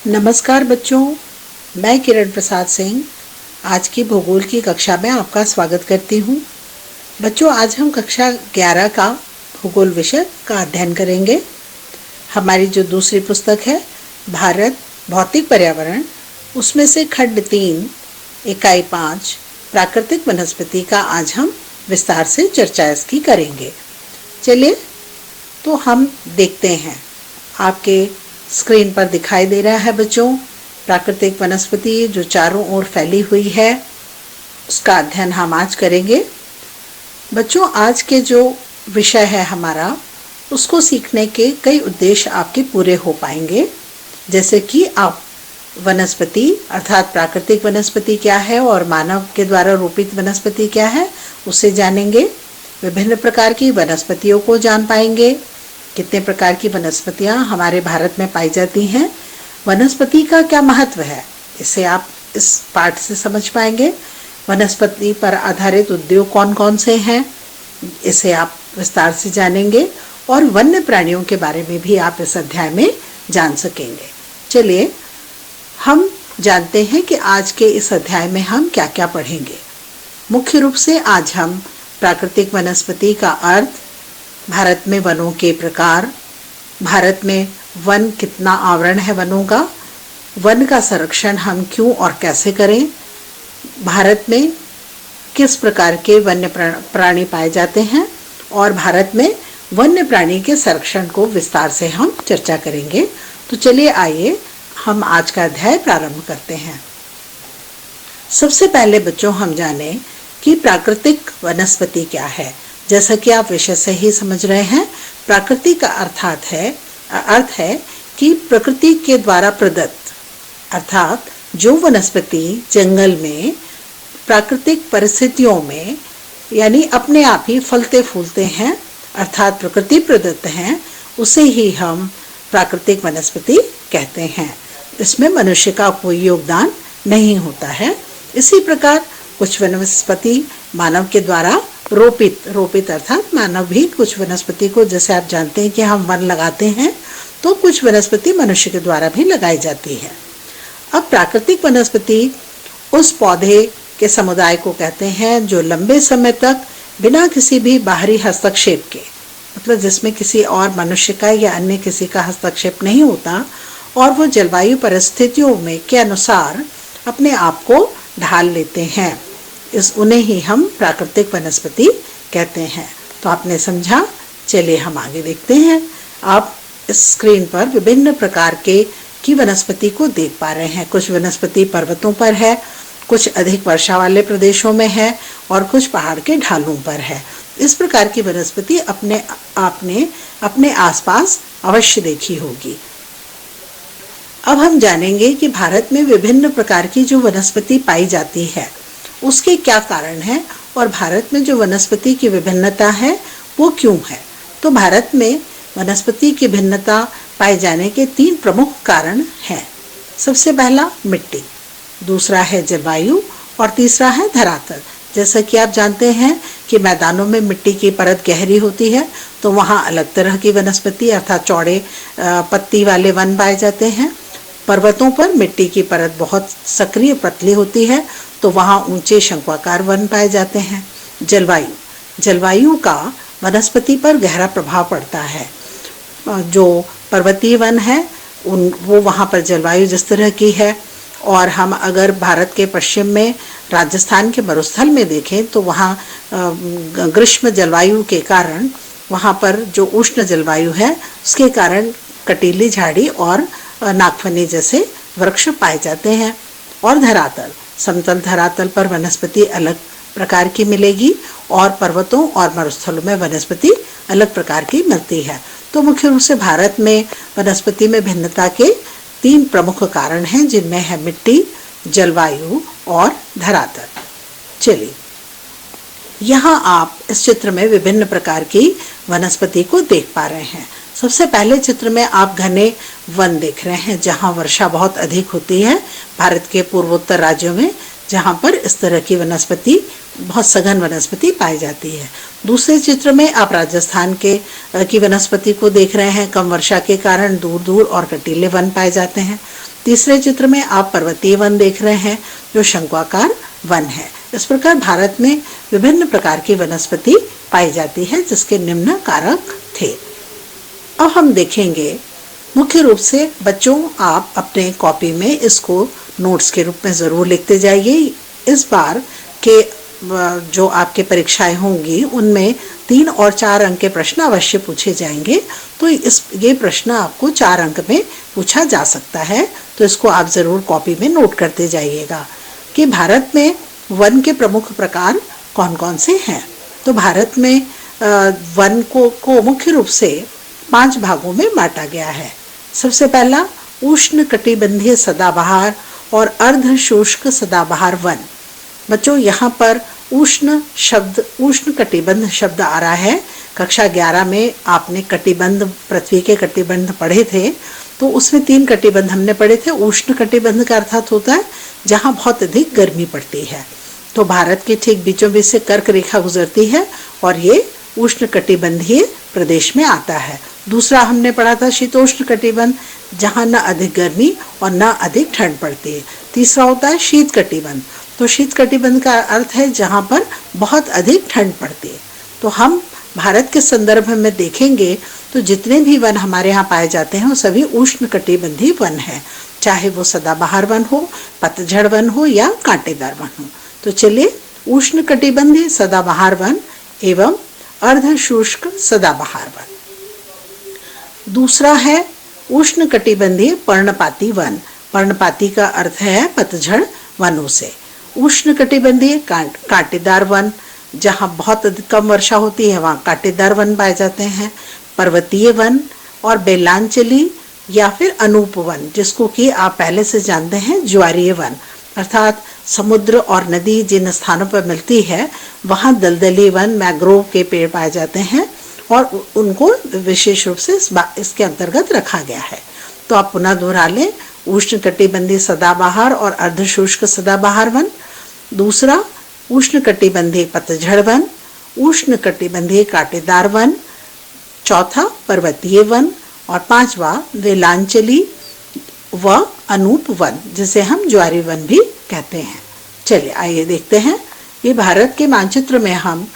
नमस्कार बच्चों, मैं किरण प्रसाद सिंह आज की भूगोल की कक्षा में आपका स्वागत करती हूँ। बच्चों, आज हम कक्षा 11 का भूगोल विषय का अध्ययन करेंगे। हमारी जो दूसरी पुस्तक है भारत भौतिक पर्यावरण, उसमें से खंड 3 इकाई 5 प्राकृतिक वनस्पति का आज हम विस्तार से चर्चा इसकी करेंगे। चलिए तो हम देखते हैं। आपके स्क्रीन पर दिखाई दे रहा है बच्चों, प्राकृतिक वनस्पति जो चारों ओर फैली हुई है, उसका अध्ययन हम आज करेंगे। बच्चों, आज के जो विषय है हमारा, उसको सीखने के कई उद्देश्य आपके पूरे हो पाएंगे। जैसे कि आप वनस्पति अर्थात प्राकृतिक वनस्पति क्या है और मानव के द्वारा रोपित वनस्पति क्या है, उसे जानेंगे। विभिन्न प्रकार की वनस्पतियों को जान पाएंगे। कितने प्रकार की वनस्पतियां हमारे भारत में पाई जाती हैं, वनस्पति का क्या महत्व है, इसे आप इस पाठ से समझ पाएंगे। वनस्पति पर आधारित उद्योग कौन कौन से हैं, इसे आप विस्तार से जानेंगे। और वन्य प्राणियों के बारे में भी आप इस अध्याय में जान सकेंगे। चलिए हम जानते हैं कि आज के इस अध्याय में हम क्या क्या पढ़ेंगे। मुख्य रूप से आज हम प्राकृतिक वनस्पति का अर्थ, भारत में वनों के प्रकार, भारत में वन कितना आवरण है वनों का, वन का संरक्षण हम क्यों और कैसे करें, भारत में किस प्रकार के वन्य प्राणी पाए जाते हैं, और भारत में वन्य प्राणी के संरक्षण को विस्तार से हम चर्चा करेंगे। तो चलिए आइए हम आज का अध्याय प्रारंभ करते हैं। सबसे पहले बच्चों हम जाने कि प्राकृतिक वनस्पति क्या है। जैसा कि आप विषय से ही समझ रहे हैं, प्रकृति का अर्थ है कि प्रकृति के द्वारा प्रदत्त, अर्थात जो वनस्पति जंगल में प्राकृतिक परिस्थितियों में यानी अपने आप ही फलते फूलते हैं, अर्थात प्रकृति प्रदत्त हैं, उसे ही हम प्राकृतिक वनस्पति कहते हैं। इसमें मनुष्य का कोई योगदान नहीं होता है। इसी प्रकार कुछ वनस्पति मानव के द्वारा रोपित अर्थात मानव भी कुछ वनस्पति को, जैसे आप जानते हैं कि हम वन लगाते हैं, तो कुछ वनस्पति मनुष्य के द्वारा भी लगाई जाती है। अब प्राकृतिक वनस्पति उस पौधे के समुदाय को कहते हैं जो लंबे समय तक बिना किसी भी बाहरी हस्तक्षेप के, मतलब जिसमें किसी और मनुष्य का या अन्य किसी का हस्तक्षेप नहीं होता, और वो जलवायु परिस्थितियों में के अनुसार अपने आप को ढाल लेते हैं, उन्हें ही हम प्राकृतिक वनस्पति कहते हैं। तो आपने समझा। चलिए हम आगे देखते हैं। आप इस स्क्रीन पर विभिन्न प्रकार की वनस्पति को देख पा रहे हैं। कुछ वनस्पति पर्वतों पर है, कुछ अधिक वर्षा वाले प्रदेशों में है, और कुछ पहाड़ के ढालों पर है। इस प्रकार की वनस्पति आपने अपने आसपास अवश्य देखी होगी। अब हम जानेंगे कि भारत में विभिन्न प्रकार की जो वनस्पति पाई जाती है, उसके क्या कारण है, और भारत में जो वनस्पति की विभिन्नता है वो क्यों है। तो भारत में वनस्पति की भिन्नता पाए जाने के 3 प्रमुख कारण हैं। सबसे पहला मिट्टी, दूसरा है जलवायु, और तीसरा है धरातल। जैसा कि आप जानते हैं कि मैदानों में मिट्टी की परत गहरी होती है, तो वहाँ अलग तरह की वनस्पति अर्थात चौड़े पत्ती वाले वन पाए जाते हैं। पर्वतों पर मिट्टी की परत बहुत सक्रिय पतली होती है, तो वहाँ ऊंचे शंक्वाकार वन पाए जाते हैं। जलवायु का वनस्पति पर गहरा प्रभाव पड़ता है। जो पर्वतीय वन है वो वहाँ पर जलवायु जिस तरह की है, और हम अगर भारत के पश्चिम में राजस्थान के मरुस्थल में देखें तो वहाँ ग्रीष्म जलवायु के कारण, वहाँ पर जो उष्ण जलवायु है उसके कारण कटीली झाड़ी और नागफनी जैसे वृक्ष पाए जाते हैं। और धरातल, समतल धरातल पर वनस्पति अलग प्रकार की मिलेगी, और पर्वतों और मरुस्थलों में वनस्पति अलग प्रकार की मिलती है। तो मुख्य रूप से भारत में वनस्पति में भिन्नता के 3 प्रमुख कारण हैं, जिनमें है मिट्टी, जलवायु और धरातल। चलिए यहाँ आप इस चित्र में विभिन्न प्रकार की वनस्पति को देख पा रहे हैं। सबसे पहले चित्र में आप घने वन देख रहे हैं, जहाँ वर्षा बहुत अधिक होती है, भारत के पूर्वोत्तर राज्यों में, जहाँ पर इस तरह की वनस्पति, बहुत सघन वनस्पति पाई जाती है। दूसरे चित्र में आप राजस्थान की वनस्पति को देख रहे हैं। कम वर्षा के कारण दूर दूर और कटीले वन पाए जाते हैं। तीसरे चित्र में आप पर्वतीय वन देख रहे हैं जो शंक्वाकार वन है। इस प्रकार भारत में विभिन्न प्रकार की वनस्पति पाई जाती है जिसके निम्न कारक थे। अब हम देखेंगे मुख्य रूप से बच्चों, आप अपने कॉपी में इसको नोट्स के रूप में ज़रूर लिखते जाइए। इस बार के जो आपके परीक्षाएं होंगी उनमें 3 और 4 अंक के प्रश्न अवश्य पूछे जाएंगे। तो ये प्रश्न आपको 4 अंक में पूछा जा सकता है, तो इसको आप ज़रूर कॉपी में नोट करते जाइएगा कि भारत में वन के प्रमुख प्रकार कौन कौन से हैं। तो भारत में वन को मुख्य रूप से 5 भागों में बांटा गया है। सबसे पहला उष्ण कटिबंधीय सदाबहार और अर्ध शुष्क सदाबहार वन। बच्चों, यहाँ पर उष्ण कटिबंध शब्द आ रहा है। कक्षा 11 में आपने कटिबंध, पृथ्वी के कटिबंध पढ़े थे, तो उसमें 3 कटिबंध हमने पढ़े थे। उष्ण कटिबंध का अर्थात होता है जहाँ बहुत अधिक गर्मी पड़ती है। तो भारत के ठीक बीचों बीच से कर्क रेखा गुजरती है और ये उष्ण कटिबंधीय प्रदेश में आता है। दूसरा हमने पढ़ा था शीतोष्ण कटिबंध, जहाँ न अधिक गर्मी और न अधिक ठंड पड़ती है। तीसरा होता है शीत कटिबंध। तो शीत कटिबंध का अर्थ है जहाँ पर बहुत अधिक ठंड पड़ती है। तो हम भारत के संदर्भ में देखेंगे तो जितने भी वन हमारे यहाँ पाए जाते हैं वो सभी उष्ण कटिबंधीय वन है, चाहे वो सदाबहार वन हो, पतझड़ वन हो या कांटेदार वन हो। तो चलिए, उष्ण कटिबंधीय सदाबहार वन एवं अर्ध शुष्क सदाबहार वन। दूसरा है उष्ण कटिबंधीय पर्णपाती वन। पर्णपाती का अर्थ है पतझड़ वनों से। उष्ण कटिबंधीय कांटेदार वन, जहाँ बहुत कम वर्षा होती है वहाँ कांटेदार वन पाए जाते हैं। पर्वतीय वन और बेलांचली या फिर अनूप वन, जिसको कि आप पहले से जानते हैं ज्वारीय वन, अर्थात समुद्र और नदी जिन स्थानों पर मिलती है वहाँ दलदली वन, मैंग्रोव के पेड़ पाए जाते हैं और उनको विशेष रूप से इसके अंतर्गत रखा गया है। तो आप पुनः दोहरा लें, उष्ण कटिबंधीय सदाबहार और अर्धशुष्क सदाबहार वन। दूसरा उष्ण कटिबंधीय पतझड़ वन, उष्ण कटिबंधीय कांटेदार वन। चौथा पर्वतीय वन और 5वां वेलांचली व अनूप वन, जिसे हम ज्वारी वन भी कहते हैं। चलिए आइए देखते हैं। ये भारत के मानचित्र में हम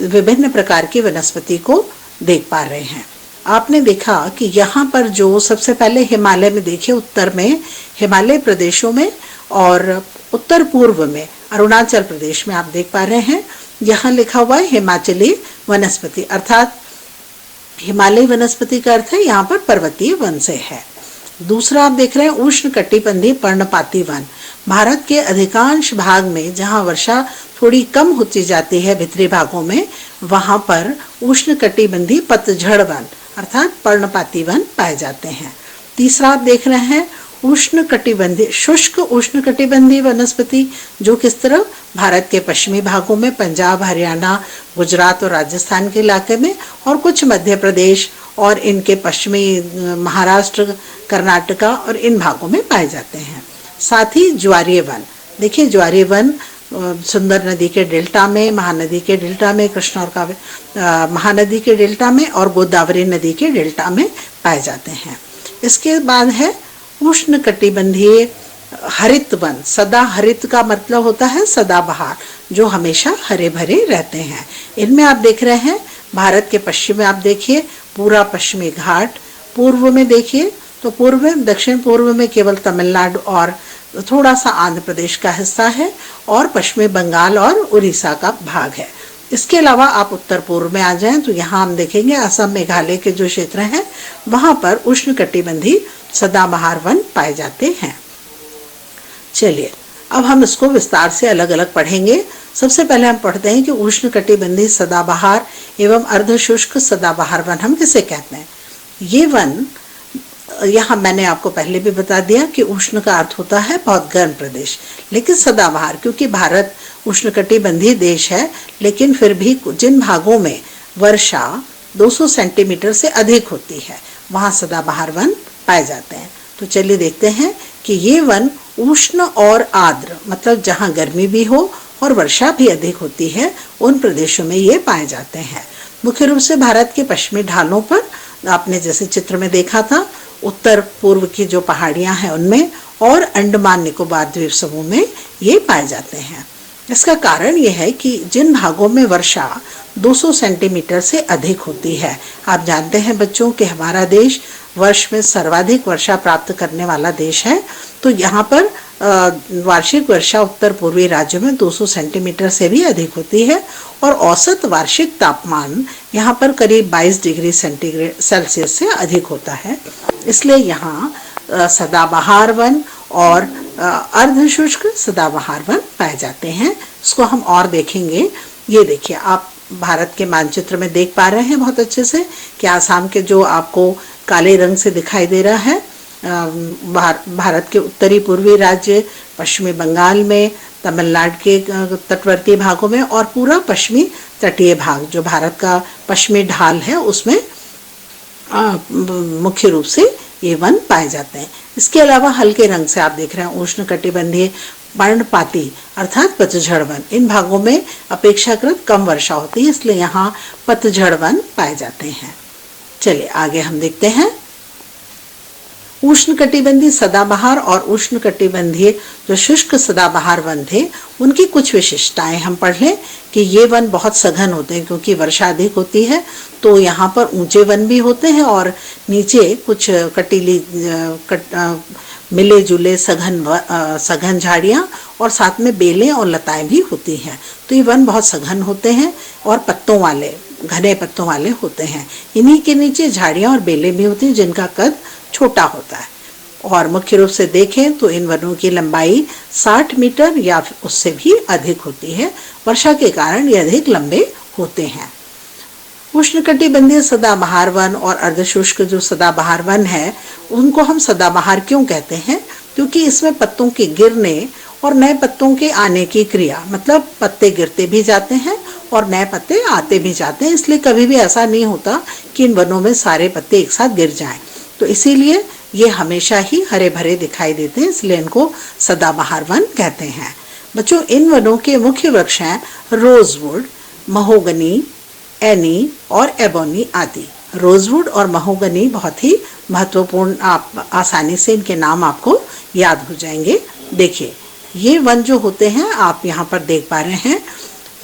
विभिन्न प्रकार की वनस्पति को देख पा रहे हैं। आपने देखा कि यहाँ पर जो सबसे पहले हिमालय में देखिए, उत्तर में हिमालय प्रदेशों में और उत्तर पूर्व में अरुणाचल प्रदेश में आप देख पा रहे हैं, यहाँ लिखा हुआ है हिमाचली वनस्पति, अर्थात हिमालयी वनस्पति का अर्थ है यहाँ पर पर्वतीय वन से है। दूसरा आप देख रहे हैं उष्ण कटिबंधीय पर्णपाती वन। भारत के अधिकांश भाग में जहाँ वर्षा थोड़ी कम होती जाती है भीतरी भागों में, वहाँ पर उष्ण कटिबंधीय पतझड़ वन अर्थात पर्णपाती वन पाए जाते हैं। तीसरा आप देख रहे हैं उष्ण कटिबंधीय शुष्क उष्ण कटिबंधीय वनस्पति, जो किस तरफ भारत के पश्चिमी भागों में पंजाब, हरियाणा, गुजरात और राजस्थान के इलाके में और कुछ मध्य प्रदेश और इनके पश्चिमी महाराष्ट्र, कर्नाटका और इन भागों में पाए जाते हैं। साथ ही ज्वारीय वन, देखिए ज्वारीय वन सुंदर नदी के डेल्टा में, महानदी के डेल्टा में, कृष्णा और महानदी के डेल्टा में और गोदावरी नदी के डेल्टा में पाए जाते हैं। इसके बाद है उष्ण कटिबंधीय हरित वन। सदा हरित का मतलब होता है सदाबहार, जो हमेशा हरे भरे रहते हैं। इनमें आप देख रहे हैं भारत के पश्चिम में आप देखिए पूरा पश्चिमी घाट, पूर्व में देखिए तो पूर्व में, दक्षिण पूर्व में केवल तमिलनाडु और थोड़ा सा आंध्र प्रदेश का हिस्सा है और पश्चिमी बंगाल और उड़ीसा का भाग है। इसके अलावा आप उत्तर पूर्व में आ जाएं तो यहाँ हम देखेंगे असम, मेघालय के जो क्षेत्र हैं वहाँ पर उष्ण कटिबंधीय सदाबहार वन पाए जाते हैं। चलिए अब हम इसको विस्तार से अलग अलग पढ़ेंगे। सबसे पहले हम पढ़ते हैं कि उष्ण कटिबंधीय सदाबहार एवं अर्धशुष्क सदाबहार वन हम किसे कहते हैं। ये वन, यहाँ मैंने आपको पहले भी बता दिया कि उष्ण का अर्थ होता है बहुत गर्म प्रदेश, लेकिन सदाबहार क्योंकि भारत उष्ण कटिबंधीय देश है, लेकिन फिर भी जिन भागों में वर्षा 200 सेंटीमीटर से अधिक होती है वहाँ सदाबहार वन पाए जाते हैं। तो चलिए देखते हैं कि ये वन उष्ण और आर्द्र, मतलब जहाँ गर्मी भी हो और वर्षा भी अधिक होती है, उन प्रदेशों में ये पाए जाते हैं। मुख्य रूप से भारत के पश्चिमी ढालों पर, आपने जैसे चित्र में देखा था, उत्तर पूर्व की जो पहाड़ियां हैं उनमें और अंडमान निकोबार द्वीप समूह में ये पाए जाते हैं। इसका कारण यह है कि जिन भागों में वर्षा 200 सेंटीमीटर से अधिक होती है, आप जानते हैं बच्चों कि हमारा देश वर्ष में सर्वाधिक वर्षा प्राप्त करने वाला देश है, तो यहाँ पर वार्षिक वर्षा उत्तर पूर्वी राज्यों में 200 सेंटीमीटर से भी अधिक होती है और औसत वार्षिक तापमान यहाँ पर करीब 22 डिग्री सेल्सियस से अधिक होता है। इसलिए यहाँ सदाबहार वन और अर्धशुष्क सदाबहार वन पाए जाते हैं। इसको हम और देखेंगे। ये देखिए, आप भारत के मानचित्र में देख पा रहे हैं बहुत अच्छे से कि आसाम के जो आपको काले रंग से दिखाई दे रहा है, भारत के उत्तरी पूर्वी राज्य, पश्चिमी बंगाल में, तमिलनाडु के तटवर्ती भागों में और पूरा पश्चिमी तटीय भाग जो भारत का पश्चिमी ढाल है उसमें मुख्य रूप से ये वन पाए जाते हैं। इसके अलावा हल्के रंग से आप देख रहे हैं उष्णकटिबंधीय पर्णपाती अर्थात पतझड़ वन। इन भागों में अपेक्षाकृत कम वर्षा होती है, इसलिए यहाँ पतझड़ वन पाए जाते हैं। चलिए आगे हम देखते हैं। उष्णकटिबंधीय सदाबहार और उष्णकटिबंधीय जो शुष्क सदाबहार वन थे उनकी कुछ विशेषताएं हम पढ़ लें कि ये वन बहुत सघन होते हैं क्योंकि वर्षा अधिक होती है, तो यहाँ पर ऊंचे वन भी होते हैं और नीचे कुछ कटीली मिले जुले सघन झाड़ियाँ और साथ में बेलें और लताएं भी होती हैं। तो ये वन बहुत सघन होते हैं और पत्तों वाले, घने पत्तों वाले होते हैं। इन्हीं के नीचे झाड़ियाँ और बेलें भी होती हैं जिनका कद छोटा होता है। और मुख्य रूप से देखें तो इन वनों की लंबाई 60 मीटर या उससे भी अधिक होती है। वर्षा के कारण ये अधिक लंबे होते हैं। उष्णकटिबंधीय सदाबहार वन और अर्धशुष्क जो सदाबहार वन है उनको हम सदाबहार क्यों कहते हैं? क्योंकि इसमें पत्तों के गिरने और नए पत्तों के आने की क्रिया, मतलब पत्ते गिरते भी जाते हैं और नए पत्ते आते भी जाते हैं, इसलिए कभी भी ऐसा नहीं होता कि इन वनों में सारे पत्ते एक साथ गिर जाएं। तो इसीलिए ये हमेशा ही हरे भरे दिखाई देते हैं, इसलिए इनको सदाबहार वन कहते हैं। बच्चों, इन वनों के मुख्य वृक्ष हैं रोजवुड, महोगनी, एनी और एबोनी आदि। रोजवुड और महोगनी बहुत ही महत्वपूर्ण, आप आसानी से इनके नाम आपको याद हो जाएंगे। देखिए, ये वन जो होते हैं आप यहाँ पर देख पा रहे हैं,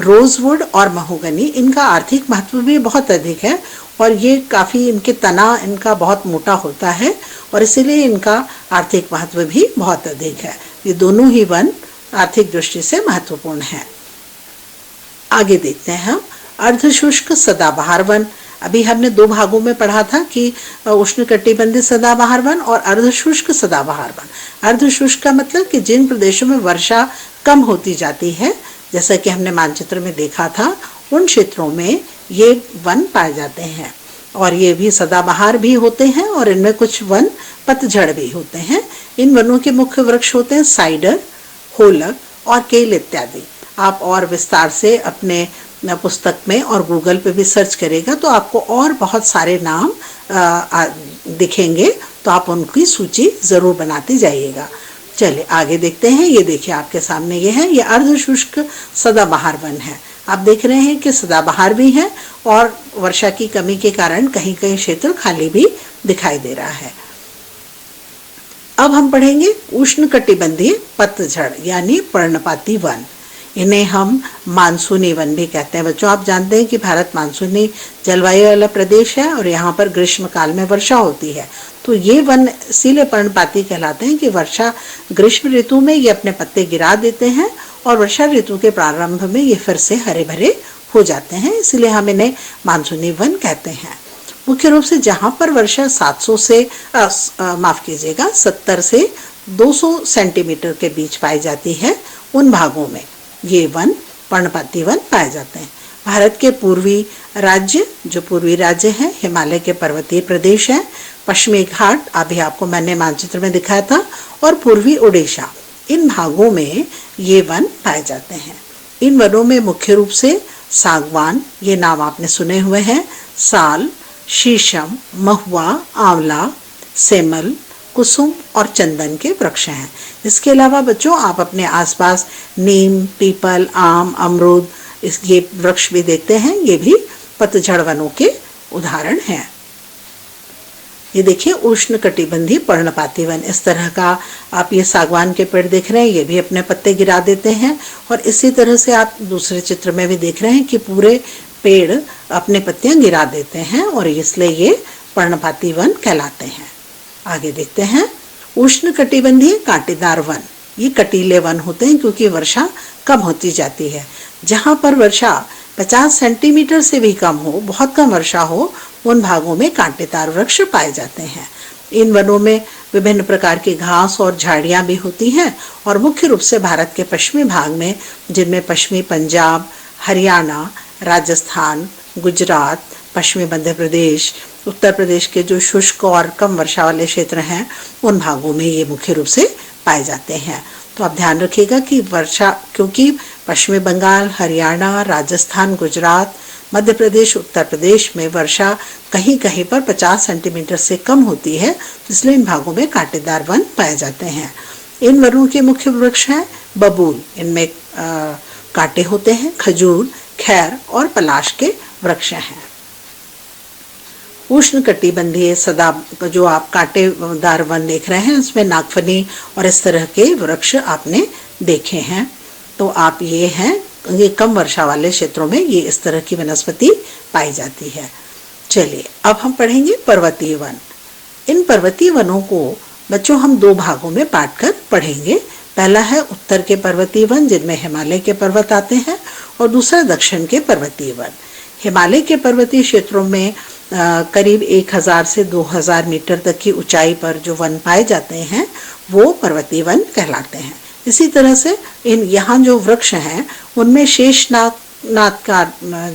रोजवुड और महोगनी, इनका आर्थिक महत्व भी बहुत अधिक है और ये काफ़ी, इनके तना इनका बहुत मोटा होता है और इसीलिए इनका आर्थिक महत्व भी बहुत अधिक है। ये दोनों ही वन आर्थिक दृष्टि से महत्वपूर्ण हैं। आगे देखते हैं हम अर्धशुष्क सदाबहार वन। अभी हमने दो भागों में पढ़ा था कि उष्णकटिबंधीय सदाबहार वन और अर्धशुष्क सदाबहार वन। अर्धशुष्क का मतलब कि जिन प्रदेशों में वर्षा कम होती जाती है, जैसा कि हमने मानचित्र में देखा था, उन क्षेत्रों में ये वन पाए जाते हैं और ये भी सदाबहार भी होते हैं और इनमें कुछ वन पतझड़ भी होते हैं। इन वनों के मुख्य वृक्ष होते हैं साइडर, होलक और केल इत्यादि। आप और विस्तार से अपने पुस्तक में और गूगल पे भी सर्च करेगा तो आपको और बहुत सारे नाम दिखेंगे, तो आप उनकी सूची ज़रूर बनाते जाइएगा। चलिए आगे देखते हैं। ये देखिए आपके सामने ये है, ये अर्धशुष्क सदाबहार वन है। आप देख रहे हैं कि सदाबहार भी है और वर्षा की कमी के कारण कहीं कहीं क्षेत्र खाली भी दिखाई दे रहा है। अब हम पढ़ेंगे उष्णकटिबंधीय पतझड़ यानी पर्णपाती वन। इन्हें हम मानसूनी वन भी कहते हैं। बच्चों, आप जानते हैं कि भारत मानसूनी जलवायु वाला प्रदेश है और यहाँ पर ग्रीष्म काल में वर्षा होती है, तो ये वन इसीलिए पर्णपाती कहलाते हैं कि वर्षा ग्रीष्म ऋतु में ये अपने पत्ते गिरा देते हैं और वर्षा ऋतु के प्रारंभ में ये फिर से हरे भरे हो जाते हैं, इसलिए हम इन्हें मानसूनी वन कहते हैं। मुख्य रूप से जहाँ पर वर्षा 70 से 200 सेंटीमीटर के बीच पाई जाती है, उन भागों में ये वन पर्णपाती वन पाए जाते हैं। भारत के पूर्वी राज्य हैं, हिमालय के पर्वतीय प्रदेश हैं, पश्चिमी घाट अभी आपको मैंने मानचित्र में दिखाया था, और पूर्वी ओडिशा, इन भागों में ये वन पाए जाते हैं। इन वनों में मुख्य रूप से सागवान, ये नाम आपने सुने हुए हैं, साल, शीशम, महुआ, आंवला, सेमल, कुसुम और चंदन के वृक्ष हैं। इसके अलावा बच्चों, आप अपने आसपास नीम, पीपल, आम, अमरूद, ये वृक्ष भी देखते हैं, ये भी पतझड़ वनों के उदाहरण हैं। ये देखिए उष्णकटिबंधीय पर्णपाती वन, इस तरह का आप ये सागवान के पेड़ देख रहे हैं, ये भी अपने पत्ते गिरा देते हैं। और इसी तरह से आप दूसरे चित्र में भी देख रहे हैं कि पूरे पेड़ अपने पत्तियां गिरा देते हैं और इसलिए ये पर्णपाती वन कहलाते हैं। आगे देखते हैं उष्णकटिबंधीय कांटेदार वन। ये कटीले वन होते हैं क्योंकि वर्षा कम होती जाती है। जहाँ पर वर्षा 50 सेंटीमीटर से भी कम हो, बहुत कम वर्षा हो, उन भागों में कांटेदार वृक्ष पाए जाते हैं। इन वनों में विभिन्न प्रकार की घास और झाड़ियां भी होती हैं और मुख्य रूप से भारत के पश्चिमी भाग में, जिनमें पश्चिमी पंजाब, हरियाणा, राजस्थान, गुजरात, पश्चिमी मध्य प्रदेश, उत्तर प्रदेश के जो शुष्क और कम वर्षा वाले क्षेत्र हैं, उन भागों में ये मुख्य रूप से पाए जाते हैं। तो आप ध्यान रखिएगा कि वर्षा, क्योंकि पश्चिमी बंगाल, हरियाणा, राजस्थान, गुजरात, मध्य प्रदेश, उत्तर प्रदेश में वर्षा कहीं कहीं पर 50 सेंटीमीटर से कम होती है, इसलिए इन भागों में कांटेदार वन पाए जाते हैं। इन वनों के मुख्य वृक्ष हैं बबूल, इनमें कांटे होते हैं, खजूर, खैर और पलाश के वृक्ष हैं। उष्णकटिबंधीय सदा जो आप कांटेदार वन देख रहे हैं, इसमें नागफनी और इस तरह के वृक्ष आपने देखे हैं। तो आप ये कम वर्षा वाले क्षेत्रों में ये इस तरह की वनस्पति पाई जाती है। चलिए अब हम पढ़ेंगे पर्वतीय वन। इन पर्वतीय वनों को बच्चों हम दो भागों में बांट कर पढ़ेंगे। पहला है उत्तर के पर्वतीय वन, जिनमें हिमालय के पर्वत आते हैं, और दूसरा दक्षिण के पर्वतीय वन। हिमालय के पर्वतीय क्षेत्रों में करीब 1000 से 2000 मीटर तक की ऊंचाई पर जो वन पाए जाते हैं वो पर्वतीय वन कहलाते हैं। इसी तरह से यहाँ जो वृक्ष हैं उनमें शेषनाग का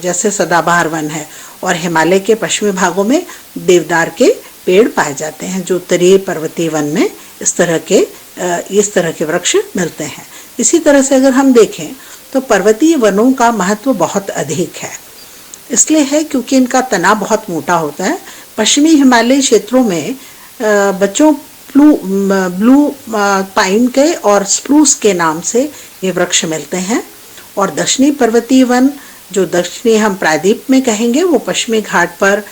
जैसे सदाबहार वन है, और हिमालय के पश्चिमी भागों में देवदार के पेड़ पाए जाते हैं। जो उत्तरीय पर्वतीय वन में इस तरह के वृक्ष मिलते हैं। इसी तरह से अगर हम देखें तो पर्वतीय वनों का महत्व बहुत अधिक है। इसलिए है क्योंकि इनका तना बहुत मोटा होता है। पश्चिमी हिमालयी क्षेत्रों में बच्चों ब्लू पाइन के और स्प्रूस के नाम से ये वृक्ष मिलते हैं। और दक्षिणी पर्वतीय वन, जो दक्षिणी हम प्रायद्वीप में कहेंगे, वो पश्चिमी घाट पर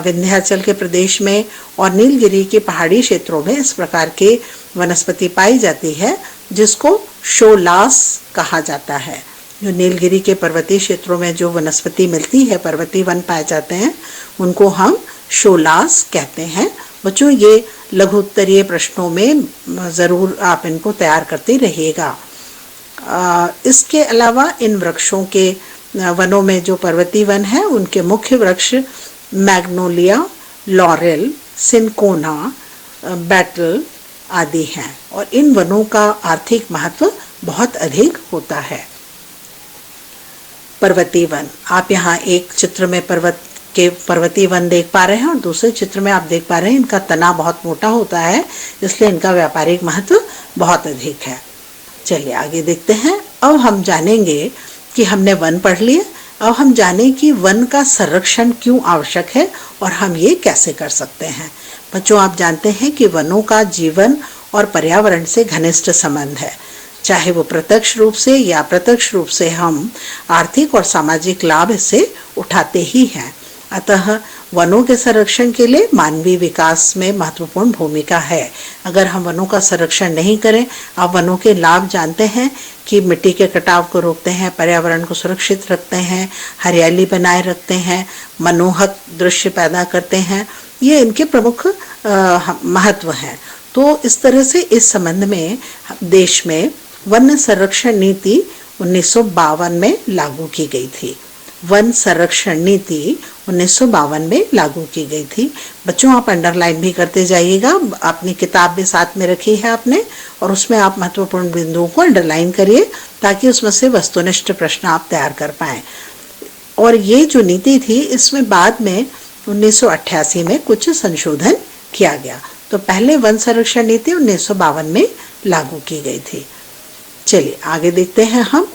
विंध्याचल के प्रदेश में और नीलगिरी के पहाड़ी क्षेत्रों में इस प्रकार के वनस्पति पाई जाती है, जिसको शोलास कहा जाता है। जो नीलगिरी के पर्वतीय क्षेत्रों में जो वनस्पति मिलती है, पर्वतीय वन पाए जाते हैं, उनको हम शोलास कहते हैं। बच्चों ये लघु उत्तरीय प्रश्नों में ज़रूर आप इनको तैयार करते रहिएगा। इसके अलावा इन वृक्षों के वनों में जो पर्वतीय वन है, उनके मुख्य वृक्ष मैग्नोलिया, लॉरेल, सिनकोना, बैटल आदि हैं, और इन वनों का आर्थिक महत्व बहुत अधिक होता है। पर्वतीय वन, आप यहाँ एक चित्र में पर्वतीय वन देख पा रहे हैं और दूसरे चित्र में आप देख पा रहे हैं इनका तना बहुत मोटा होता है, इसलिए इनका व्यापारिक महत्व बहुत अधिक है। चलिए आगे देखते हैं। अब हम जानेंगे कि हमने वन पढ़ लिए, अब हम जानें कि वन का संरक्षण क्यों आवश्यक है और हम ये कैसे कर सकते हैं। बच्चों आप जानते हैं कि वनों का जीवन और पर्यावरण से घनिष्ठ संबंध है। चाहे वो प्रत्यक्ष रूप से या अप्रत्यक्ष रूप से हम आर्थिक और सामाजिक लाभ इससे उठाते ही हैं। अतः वनों के संरक्षण के लिए मानवीय विकास में महत्वपूर्ण भूमिका है। अगर हम वनों का संरक्षण नहीं करें, आप वनों के लाभ जानते हैं कि मिट्टी के कटाव को रोकते हैं, पर्यावरण को सुरक्षित रखते हैं, हरियाली बनाए रखते हैं, मनोहक दृश्य पैदा करते हैं, ये इनके प्रमुख महत्व हैं। तो इस तरह से इस संबंध में देश में वन संरक्षण नीति 1952 में लागू की गई थी। वन संरक्षण नीति 1952 में लागू की गई थी। बच्चों आप अंडरलाइन भी करते जाइएगा, अपनी किताब भी साथ में रखी है आपने, और उसमें आप महत्वपूर्ण बिंदुओं को अंडरलाइन करिए ताकि उसमें से वस्तुनिष्ठ प्रश्न आप तैयार कर पाएं। और ये जो नीति थी, इसमें बाद में 1988 में कुछ संशोधन किया गया। तो पहले वन संरक्षण नीति 1952 में लागू की गई थी। चलिए आगे देखते हैं हम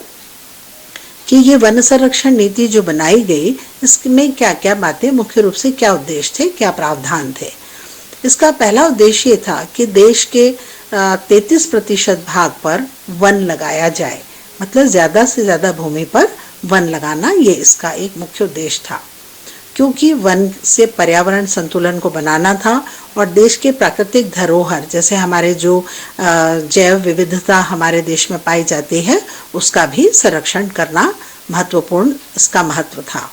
कि ये वन संरक्षण नीति जो बनाई गई, इसमें क्या क्या बातें, मुख्य रूप से क्या उद्देश्य थे, क्या प्रावधान थे। इसका पहला उद्देश्य ये था कि देश के 33% भाग पर वन लगाया जाए, मतलब ज़्यादा से ज़्यादा भूमि पर वन लगाना, ये इसका एक मुख्य उद्देश्य था। क्योंकि वन से पर्यावरण संतुलन को बनाना था और देश के प्राकृतिक धरोहर जैसे हमारे जो जैव विविधता हमारे देश में पाई जाती है उसका भी संरक्षण करना महत्वपूर्ण इसका महत्व था।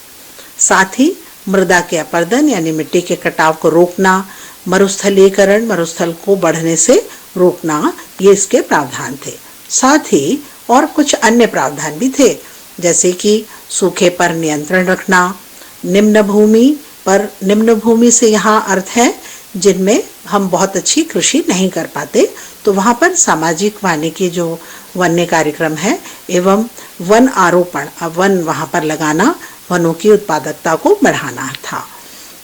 साथ ही मृदा के अपरदन यानी मिट्टी के कटाव को रोकना, मरुस्थलीकरण मरुस्थल को बढ़ने से रोकना, ये इसके प्रावधान थे। साथ ही और कुछ अन्य प्रावधान भी थे, जैसे कि सूखे पर नियंत्रण रखना, निम्न भूमि से यहाँ अर्थ है जिनमें हम बहुत अच्छी कृषि नहीं कर पाते, तो वहाँ पर सामाजिक वानिकी जो वन्य कार्यक्रम है एवं वन आरोपण, वन वहाँ पर लगाना, वनों की उत्पादकता को बढ़ाना था।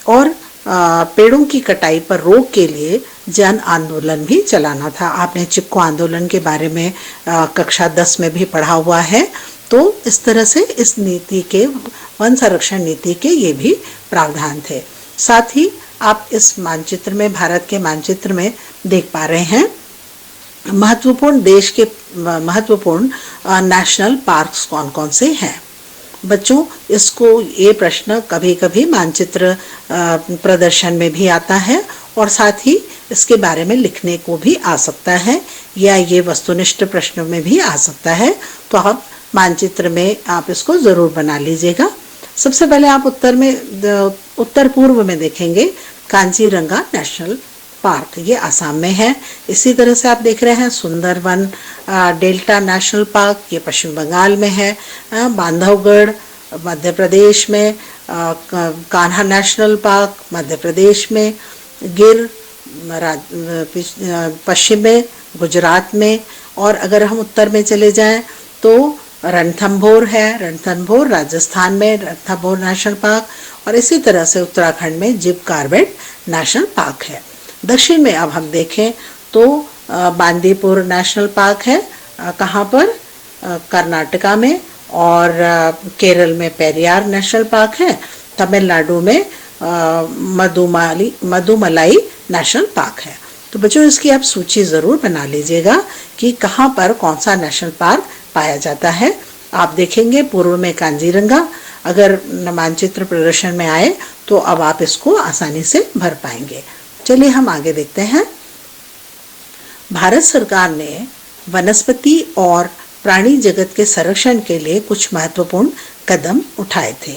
और पेड़ों की कटाई पर रोक के लिए जन आंदोलन भी चलाना था। आपने चिपको आंदोलन के बारे में कक्षा 10 में भी पढ़ा हुआ है। तो इस तरह से इस नीति के, वन संरक्षण नीति के ये भी प्रावधान थे। साथ ही आप इस मानचित्र में, भारत के मानचित्र में देख पा रहे हैं महत्वपूर्ण देश के महत्वपूर्ण नेशनल पार्क्स कौन कौन से हैं। बच्चों, इसको ये प्रश्न कभी कभी मानचित्र प्रदर्शन में भी आता है और साथ ही इसके बारे में लिखने को भी आ सकता है, या ये वस्तुनिष्ठ प्रश्नों में भी आ सकता है। तो आप मानचित्र में आप इसको जरूर बना लीजिएगा। सबसे पहले आप उत्तर पूर्व में देखेंगे कांजीरंगा नेशनल पार्क, ये आसाम में है। इसी तरह से आप देख रहे हैं सुंदरवन डेल्टा नेशनल पार्क, ये पश्चिम बंगाल में है। बांधवगढ़ मध्य प्रदेश में, कान्हा नेशनल पार्क मध्य प्रदेश में, गिर पश्चिम में गुजरात में। और अगर हम उत्तर में चले जाएं तो रणथंभौर है, रणथंभौर राजस्थान में रणथंभौर नेशनल पार्क, और इसी तरह से उत्तराखंड में जिम कॉर्बेट नेशनल पार्क है। दक्षिण में अब हम देखें तो बांदीपुर नेशनल पार्क है, कहाँ पर, कर्नाटका में, और केरल में पेरियार नेशनल पार्क है, तमिलनाडु में मधुमलाई नेशनल पार्क है। तो बच्चों, इसकी आप सूची जरूर बना लीजिएगा कि कहाँ पर कौन सा नेशनल पार्क पाया जाता है। आप देखेंगे पूर्व में कांजीरंगा, अगर मानचित्र प्रदर्शन में आए तो अब आप इसको आसानी से भर पाएंगे। चलिए हम आगे देखते हैं। भारत सरकार ने वनस्पति और प्राणी जगत के संरक्षण के लिए कुछ महत्वपूर्ण कदम उठाए थे,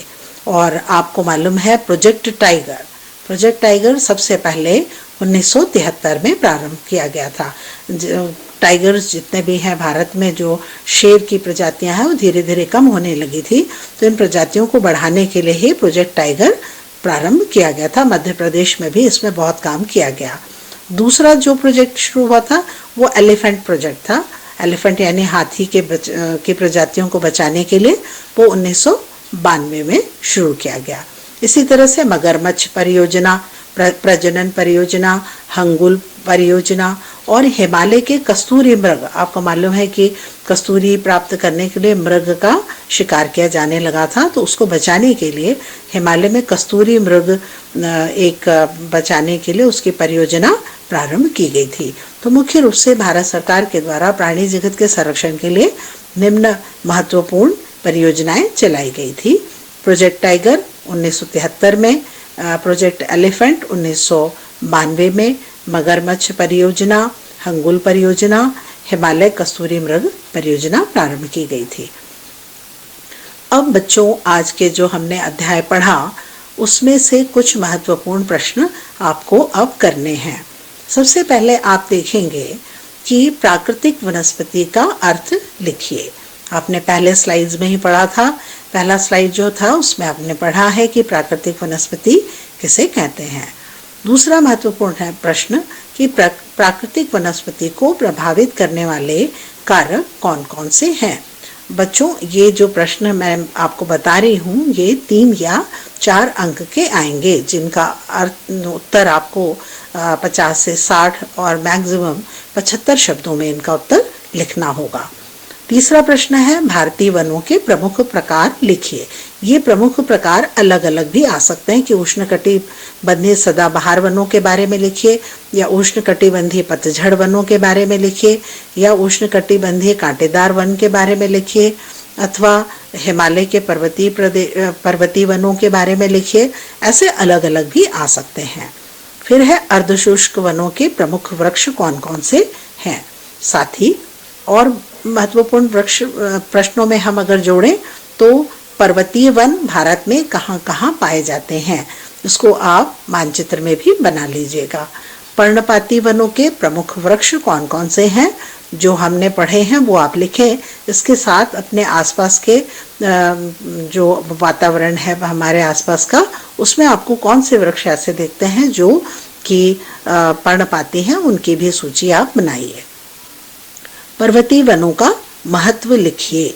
और आपको मालूम है प्रोजेक्ट टाइगर सबसे पहले 1973 में प्रारंभ किया गया था। टाइगर्स जितने भी हैं भारत में, जो शेर की प्रजातियां हैं वो धीरे धीरे कम होने लगी थी, तो इन प्रजातियों को बढ़ाने के लिए ही प्रोजेक्ट टाइगर प्रारंभ किया गया था। मध्य प्रदेश में भी इसमें बहुत काम किया गया। दूसरा जो प्रोजेक्ट शुरू हुआ था वो एलिफेंट प्रोजेक्ट था। एलिफेंट यानी हाथी की प्रजातियों को बचाने के लिए वो 1992 में शुरू किया गया। इसी तरह से मगरमच्छ परियोजना, प्रजनन परियोजना, हंगुल परियोजना और हिमालय के कस्तूरी मृग, आपको मालूम है कि कस्तूरी प्राप्त करने के लिए मृग का शिकार किया जाने लगा था, तो उसको बचाने के लिए हिमालय में कस्तूरी मृग एक बचाने के लिए उसकी परियोजना प्रारंभ की गई थी। तो मुख्य रूप से भारत सरकार के द्वारा प्राणी जगत के संरक्षण के लिए निम्न महत्वपूर्ण परियोजनाएं चलाई गई थी। प्रोजेक्ट टाइगर 1973 में, प्रोजेक्ट एलिफेंट 1992 में, मगरमच्छ परियोजना, हंगुल परियोजना, हिमालय कस्तूरी मृग परियोजना प्रारंभ की गई थी। अब बच्चों, आज के जो हमने अध्याय पढ़ा उसमें से कुछ महत्वपूर्ण प्रश्न आपको अब करने हैं। सबसे पहले आप देखेंगे कि प्राकृतिक वनस्पति का अर्थ लिखिए। आपने पहले स्लाइड्स में ही पढ़ा था, पहला स्लाइड जो था उसमें आपने पढ़ा है कि प्राकृतिक वनस्पति किसे कहते हैं। दूसरा महत्वपूर्ण है प्रश्न कि प्राकृतिक वनस्पति को प्रभावित करने वाले कारक कौन कौन से हैं। बच्चों, ये जो प्रश्न मैं आपको बता रही हूँ ये 3 या 4 अंक के आएंगे, जिनका उत्तर आपको 50 से 60 और मैक्सिमम 75 शब्दों में इनका उत्तर लिखना होगा। तीसरा प्रश्न है भारतीय वनों के प्रमुख प्रकार लिखिए। ये प्रमुख प्रकार अलग अलग भी आ सकते हैं कि उष्णकटिबंधीय सदाबहार वनों के बारे में लिखिए, या उष्णकटिबंधीय पतझड़ वनों के बारे में लिखिए, या उष्णकटिबंधीय कांटेदार वन के बारे में लिखिए, अथवा हिमालय के पर्वतीय वनों के बारे में लिखिए। ऐसे अलग अलग भी आ सकते हैं। फिर है अर्धशुष्क वनों के प्रमुख वृक्ष कौन कौन से हैं। साथ ही और महत्वपूर्ण वृक्ष प्रश्नों में हम अगर जोड़ें तो पर्वतीय वन भारत में कहाँ कहाँ पाए जाते हैं, इसको आप मानचित्र में भी बना लीजिएगा। पर्णपाती वनों के प्रमुख वृक्ष कौन कौन से हैं, जो हमने पढ़े हैं वो आप लिखें। इसके साथ अपने आसपास के जो वातावरण है हमारे आसपास का, उसमें आपको कौन से वृक्ष ऐसे दिखते हैं जो कि पर्णपाती हैं, उनकी भी सूची आप बनाइए। पर्वतीय वनों का महत्व लिखिए।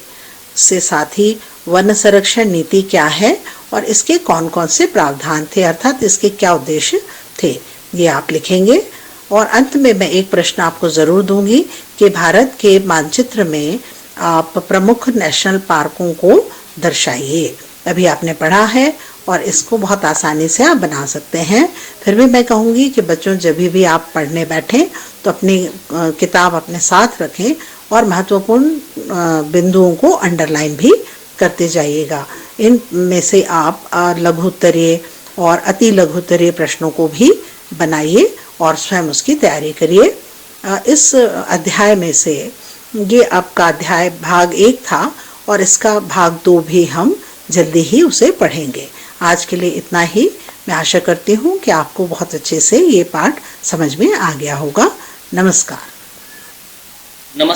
से साथ ही वन संरक्षण नीति क्या है और इसके कौन कौन से प्रावधान थे, अर्थात इसके क्या उद्देश्य थे, ये आप लिखेंगे। और अंत में मैं एक प्रश्न आपको जरूर दूंगी कि भारत के मानचित्र में आप प्रमुख नेशनल पार्कों को दर्शाइए। अभी आपने पढ़ा है और इसको बहुत आसानी से आप बना सकते हैं। फिर भी मैं कहूँगी कि बच्चों जब भी आप पढ़ने बैठें तो अपनी किताब अपने साथ रखें और महत्वपूर्ण बिंदुओं को अंडरलाइन भी करते जाइएगा। इन में से आप लघु उत्तरीय और अति लघु उत्तरीय प्रश्नों को भी बनाइए और स्वयं उसकी तैयारी करिए। इस अध्याय में से ये आपका अध्याय भाग 1 था और इसका भाग 2 भी हम जल्दी ही उसे पढ़ेंगे। आज के लिए इतना ही। मैं आशा करती हूँ कि आपको बहुत अच्छे से ये पाठ समझ में आ गया होगा। नमस्कार।